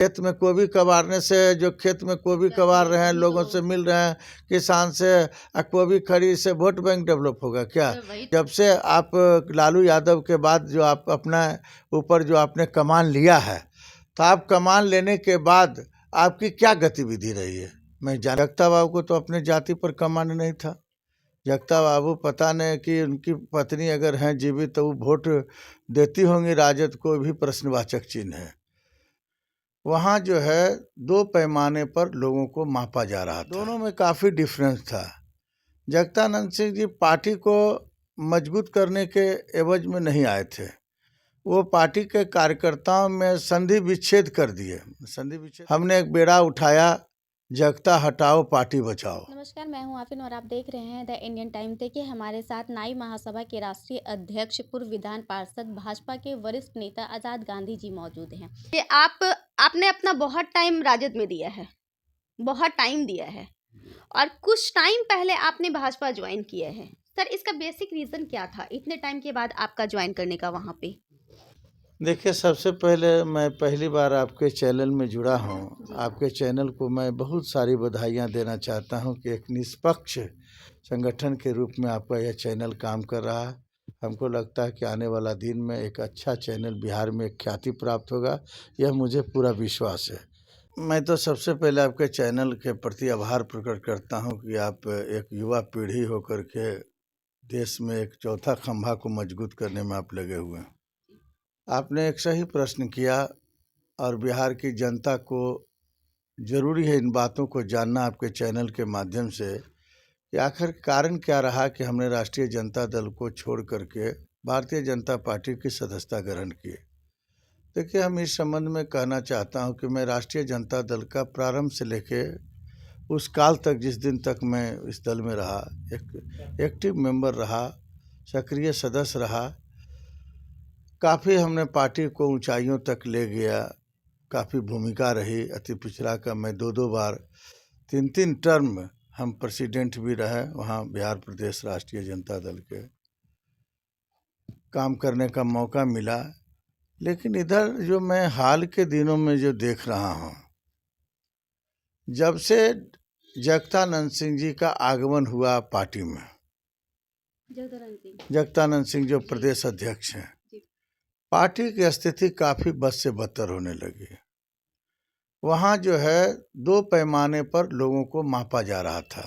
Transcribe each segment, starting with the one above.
खेत में गोभी कबारने से, जो खेत में गोभी कबार रहे हैं, लोगों से मिल रहे हैं, किसान से, गोभी खरीद से वोट बैंक डेवलप होगा क्या? जब से आप लालू यादव के बाद जो आप अपना ऊपर जो आपने कमान लिया है, तो आप कमान लेने के बाद आपकी क्या गतिविधि रही है? जगता बाबू को तो अपने जाति पर कमान नहीं था। जगता बाबू पता नहीं कि उनकी पत्नी अगर हैं जीवित तो वो वोट देती होंगी राजद को, भी प्रश्नवाचक चिन्ह है। वहाँ जो है दो पैमाने पर लोगों को मापा जा रहा था, दोनों में काफ़ी डिफरेंस था। जगतानंद सिंह जी पार्टी को मजबूत करने के एवज में नहीं आए थे, वो पार्टी के कार्यकर्ताओं में संधि विच्छेद कर दिए। हमने एक बेड़ा उठाया, जगता हटाओ पार्टी बचाओ। नमस्कार, मैं हूं आफिन और आप देख रहे हैं द इंडियन टाइम। देखिए, हमारे साथ नाई महासभा के राष्ट्रीय अध्यक्ष, पूर्व विधान पार्षद, भाजपा के वरिष्ठ नेता आजाद गांधी जी मौजूद हैं। ये आपने अपना बहुत टाइम राजद में दिया है, बहुत टाइम दिया है, और कुछ टाइम पहले आपने भाजपा ज्वाइन किया है। सर, इसका बेसिक रीजन क्या था इतने टाइम के बाद आपका ज्वाइन करने का वहाँ पे? देखिए, सबसे पहले मैं पहली बार आपके चैनल में जुड़ा हूँ। आपके चैनल को मैं बहुत सारी बधाइयाँ देना चाहता हूँ कि एक निष्पक्ष संगठन के रूप में आपका यह चैनल काम कर रहा है। हमको लगता है कि आने वाला दिन में एक अच्छा चैनल बिहार में ख्याति प्राप्त होगा, यह मुझे पूरा विश्वास है। मैं तो सबसे पहले आपके चैनल के प्रति आभार प्रकट करता हूँ कि आप एक युवा पीढ़ी होकर के देश में एक चौथा खंभा को मजबूत करने में आप लगे हुए हैं। आपने एक सही प्रश्न किया और बिहार की जनता को ज़रूरी है इन बातों को जानना आपके चैनल के माध्यम से कि आखिर कारण क्या रहा कि हमने राष्ट्रीय जनता दल को छोड़ करके भारतीय जनता पार्टी की सदस्यता ग्रहण की। देखिए, हम इस संबंध में कहना चाहता हूं कि मैं राष्ट्रीय जनता दल का प्रारंभ से लेके उस काल तक, जिस दिन तक मैं इस दल में रहा, एक एक्टिव मेंबर रहा, सक्रिय सदस्य रहा। काफ़ी हमने पार्टी को ऊंचाइयों तक ले गया, काफ़ी भूमिका रही। अति पिछड़ा का मैं दो बार 3 टर्म हम प्रेसिडेंट भी रहे वहाँ बिहार प्रदेश राष्ट्रीय जनता दल के, काम करने का मौका मिला। लेकिन इधर जो मैं हाल के दिनों में जो देख रहा हूँ, जब से जगतानंद सिंह जी का आगमन हुआ पार्टी में, जगतानंद सिंह जो प्रदेश अध्यक्ष हैं, पार्टी की स्थिति काफ़ी बद से बदतर होने लगी। वहाँ जो है दो पैमाने पर लोगों को मापा जा रहा था।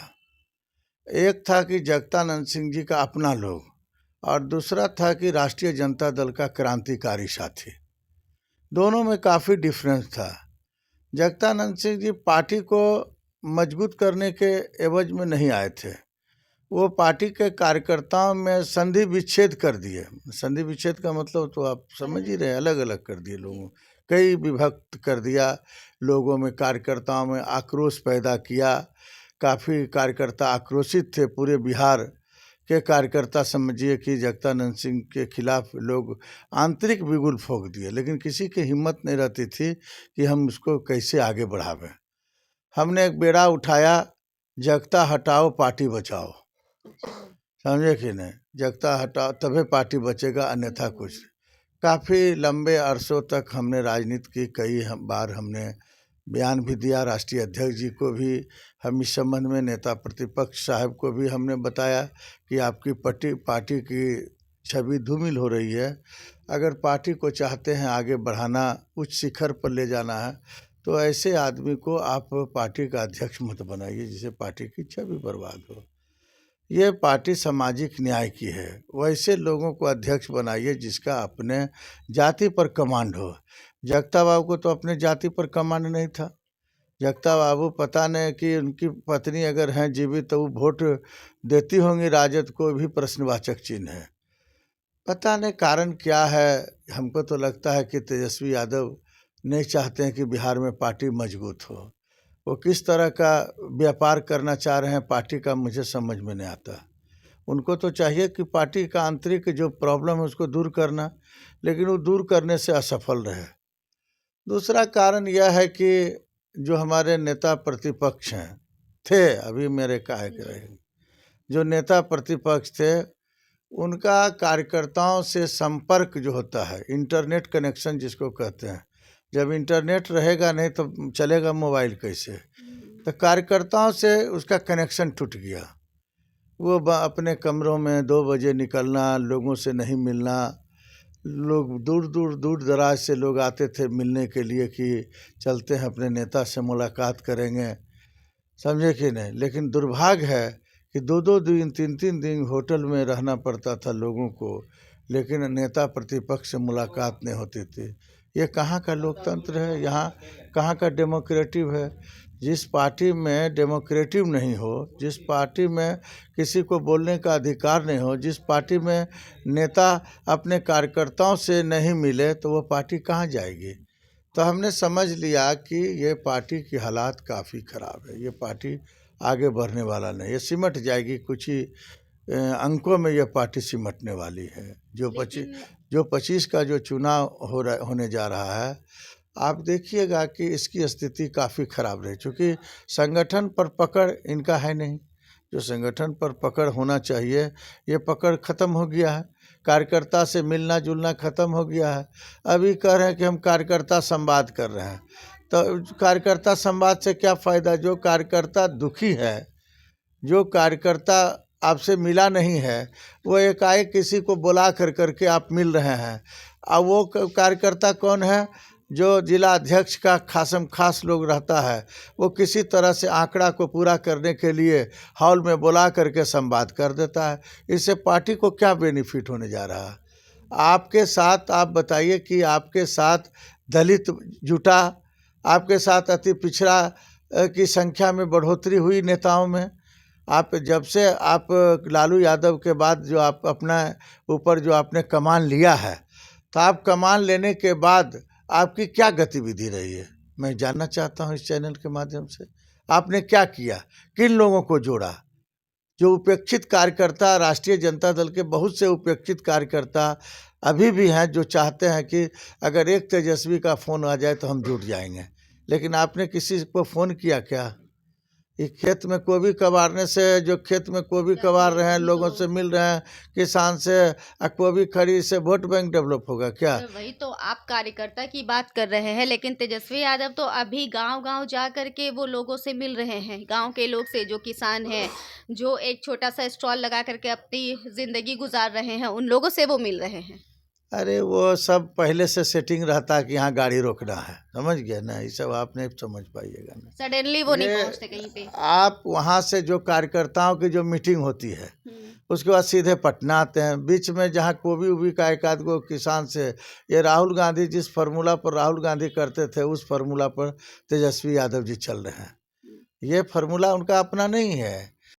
एक था कि जगतानंद सिंह जी का अपना लोग, और दूसरा था कि राष्ट्रीय जनता दल का क्रांतिकारी साथी। दोनों में काफ़ी डिफरेंस था। जगतानंद सिंह जी पार्टी को मजबूत करने के एवज में नहीं आए थे, वो पार्टी के कार्यकर्ताओं में संधि विच्छेद कर दिए। संधि विच्छेद का मतलब तो आप समझ ही रहे, अलग अलग कर दिए, लोगों कई विभक्त कर दिया, लोगों में, कार्यकर्ताओं में आक्रोश पैदा किया। काफ़ी कार्यकर्ता आक्रोशित थे। पूरे बिहार के कार्यकर्ता समझिए कि जगतानंद सिंह के खिलाफ लोग आंतरिक बिगुल फूंक दिए, लेकिन किसी की हिम्मत नहीं रहती थी कि हम उसको कैसे आगे बढ़ावें। हमने एक बेड़ा उठाया, जगता हटाओ पार्टी बचाओ। समझे कि नहीं? जगता हटाओ तभी पार्टी बचेगा, अन्यथा कुछ। काफ़ी लंबे अरसों तक हमने राजनीति की, कई बार हमने बयान भी दिया, राष्ट्रीय अध्यक्ष जी को भी हम इस संबंध में, नेता प्रतिपक्ष साहब को भी हमने बताया कि आपकी पार्टी की छवि धूमिल हो रही है। अगर पार्टी को चाहते हैं आगे बढ़ाना, उच्च शिखर पर ले जाना है, तो ऐसे आदमी को आप पार्टी का अध्यक्ष मत बनाइए जिससे पार्टी की छवि बर्बाद हो। ये पार्टी सामाजिक न्याय की है, वैसे लोगों को अध्यक्ष बनाइए जिसका अपने जाति पर कमांड हो। जगता बाबू को तो अपने जाति पर कमांड नहीं था। जगता बाबू पता नहीं कि उनकी पत्नी अगर हैं जीवित तो वो वोट देती होंगी राजद को, भी प्रश्नवाचक चिन्ह है। पता नहीं कारण क्या है। हमको तो लगता है कि तेजस्वी यादव नहीं चाहते हैं कि बिहार में पार्टी मजबूत हो। वो किस तरह का व्यापार करना चाह रहे हैं पार्टी का, मुझे समझ में नहीं आता। उनको तो चाहिए कि पार्टी का आंतरिक जो प्रॉब्लम है उसको दूर करना, लेकिन वो दूर करने से असफल रहे। दूसरा कारण यह है कि जो हमारे नेता प्रतिपक्ष हैं थे, अभी मेरे काहे के रहे, जो नेता प्रतिपक्ष थे, उनका कार्यकर्ताओं से संपर्क जो होता है, इंटरनेट कनेक्शन जिसको कहते हैं, जब इंटरनेट रहेगा नहीं तो चलेगा मोबाइल कैसे। तो कार्यकर्ताओं से उसका कनेक्शन टूट गया। वो अपने कमरों में 2 बजे निकलना, लोगों से नहीं मिलना। लोग दूर दराज से लोग आते थे मिलने के लिए कि चलते हैं अपने नेता से मुलाकात करेंगे, समझे कि नहीं। लेकिन दुर्भाग्य है कि 2-2 दिन 3-3 दिन होटल में रहना पड़ता था लोगों को, लेकिन नेता प्रतिपक्ष से मुलाकात नहीं होती थी। ये कहाँ का लोकतंत्र है, यहाँ कहाँ का डेमोक्रेटिव है। जिस पार्टी में डेमोक्रेटिव नहीं हो, जिस पार्टी में किसी को बोलने का अधिकार नहीं हो, जिस पार्टी में नेता अपने कार्यकर्ताओं से नहीं मिले, तो वो पार्टी कहाँ जाएगी। तो हमने समझ लिया कि ये पार्टी की हालात काफ़ी ख़राब है, ये पार्टी आगे बढ़ने वाला नहीं, ये सिमट जाएगी। कुछ ही अंकों में ये पार्टी सिमटने वाली है। जो 25 का जो चुनाव होने जा रहा है, आप देखिएगा कि इसकी स्थिति काफ़ी ख़राब रही, क्योंकि संगठन पर पकड़ इनका है नहीं। जो संगठन पर पकड़ होना चाहिए, ये पकड़ ख़त्म हो गया है। कार्यकर्ता से मिलना जुलना ख़त्म हो गया है। अभी कह रहे हैं कि हम कार्यकर्ता संवाद कर रहे हैं, तो कार्यकर्ता संवाद से क्या फ़ायदा। जो कार्यकर्ता दुखी है, जो कार्यकर्ता आपसे मिला नहीं है, वो एकाएक किसी को बुला करके आप मिल रहे हैं। अब वो कार्यकर्ता कौन है, जो जिला अध्यक्ष का खासम खास लोग रहता है, वो किसी तरह से आंकड़ा को पूरा करने के लिए हॉल में बुला करके संवाद कर देता है। इससे पार्टी को क्या बेनिफिट होने जा रहा है। आपके साथ आप बताइए कि आपके साथ दलित जुटा, आपके साथ अति पिछड़ा की संख्या में बढ़ोतरी हुई नेताओं में। आप जब से आप लालू यादव के बाद जो आप अपना ऊपर जो आपने कमान लिया है, तो आप कमान लेने के बाद आपकी क्या गतिविधि रही है, मैं जानना चाहता हूं इस चैनल के माध्यम से। आपने क्या किया, किन लोगों को जोड़ा। जो उपेक्षित कार्यकर्ता, राष्ट्रीय जनता दल के बहुत से उपेक्षित कार्यकर्ता अभी भी हैं, जो चाहते हैं कि अगर एक तेजस्वी का फ़ोन आ जाए तो हम जुट जाएंगे। लेकिन आपने किसी को फ़ोन किया क्या। ये खेत में गोभी कबारने से, जो खेत में गोभी कबार रहे हैं, लोगों से मिल रहे हैं, किसान से गोभी खरीद से वोट बैंक डेवलप होगा क्या। वही तो आप कार्यकर्ता की बात कर रहे हैं, लेकिन तेजस्वी यादव तो अभी गांव-गांव जा करके वो लोगों से मिल रहे हैं, गांव के लोग से, जो किसान हैं, जो एक छोटा सा स्टॉल लगा करके अपनी ज़िंदगी गुजार रहे हैं, उन लोगों से वो मिल रहे हैं। अरे वो सब पहले से सेटिंग रहता है कि यहाँ गाड़ी रोकना है, समझ गया ना। ये सब आप नहीं समझ पाइएगा ना, सडनली वो नहीं पहुंचते कहीं पे। आप वहाँ से जो कार्यकर्ताओं की जो मीटिंग होती है, उसके बाद सीधे पटना आते हैं। बीच में जहाँ कोबी उबी का एक आध गो किसान से, ये राहुल गांधी जिस फार्मूला पर राहुल गांधी करते थे, उस फार्मूला पर तेजस्वी यादव जी चल रहे हैं। ये फार्मूला उनका अपना नहीं है।